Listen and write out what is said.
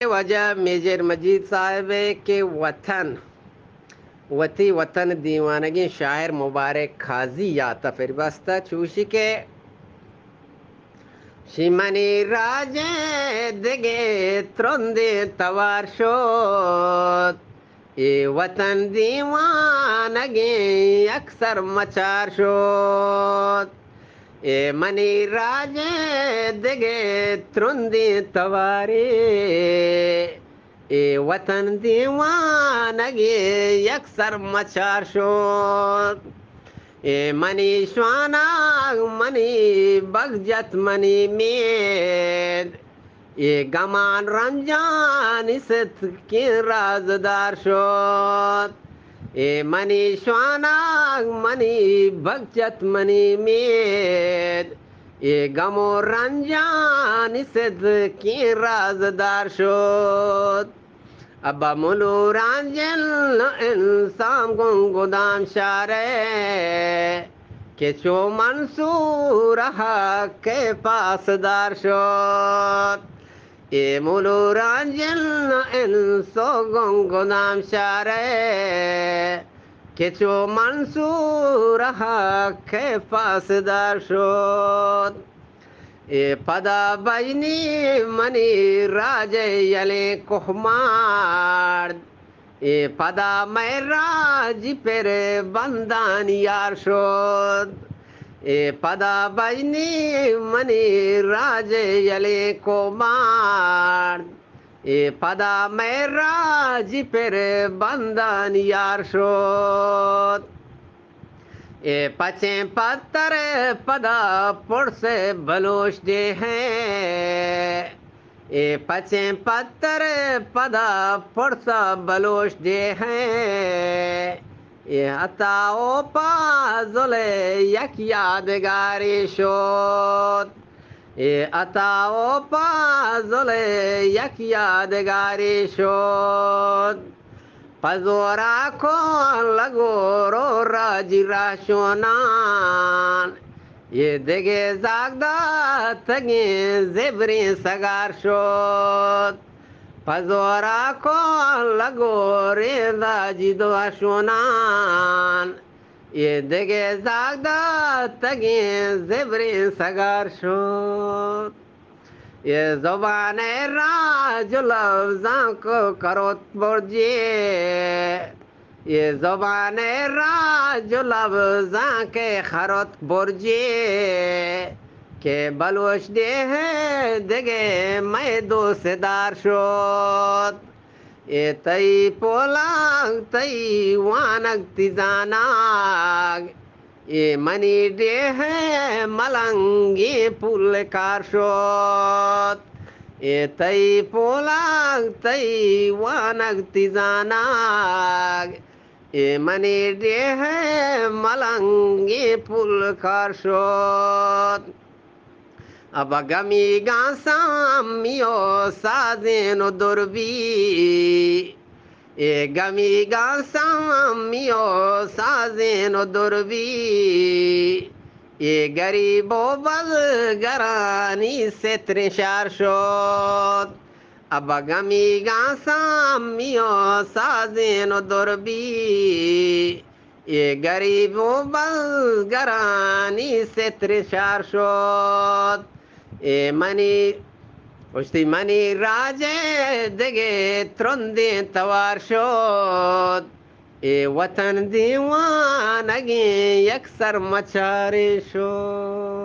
वजह मेजर मजीद साहब के वतन वती वतन दीवानगी शायर मुबारक खाजी या तफिर बस्ता चूशी के शिमनी राजे दिगे त्रंदे तवार शोत ये वतन दीवानगी अक्सर मचार शोत ए मनी राजे दिगे त्रंदे तवारे ए वतन दीवानगी अक्सर मचार शोत ए मनी श्वाना मनी बगजत मनी मेद ये गमान रंजान इसत के राजदार शोत ए मनी श्वाना मनी बगजत मनी मेद ये गमो रंजान इसत के राजदार शोत अब्बा मुलू रांजल इंसान गुदाम शारे के चो मंसूर के पासदार शोत ए मुलू रांजल इंसान गुदाम शारे के चो मंसूर के पासदार शोत ए पदा बजनी मनी राजे यले कुहमार ए पदा मैं राज पर बंदान यार शोद ए पदा बजनी मनी राजे यले कुमार ए पदा मैं राज पर बंदान यार शोद ए पचे पत्थर पदा पुर से बलोच दे हैं ए पचे पत्थर पदा पुर सा बलोच दे हैं ये अताओ पाजुले यक यादगारी शोत ये अताओ पाजुले यक यादगारी शोत पजोरा को लगोरो राजिरा शोनान ये देगे जागदा तगे जेबरी सगार शोत पजोरा को लगोरे राजी दो शोनान ये देगे जागदा तगे जेबरी सगार शोत ये ज़ुबान राज लफ्ज़ों को करो बोझे ये ज़ुबान राज लफ्ज़ों के खरोत बोझे के बलोच दे है देगे मैं दोस्तदार शोत ये तई पोलांग तई वानक तिजानाग ये मनी डे है मलंगी पुल कारशोत ये तई पोलाग तई वानग तिजानाग ये मनी डे है मलंगी पुल कारशोत अब गमी गांसाम मियो साजेनो दुर्बी ए गमी गांसाम मियो साजेनो दुर्बी ये गरीबो बलगरानी से त्रिशार शोत अब गमी गांसाम मियो साजेनो दुर्बी ये गरीबो बलगरानी से त्रिशार शोत ए मनी उस्ती मनी राजे दिगे त्रंदे तवार शोत ए वतन दीवानगी यकसर मचारे शोत।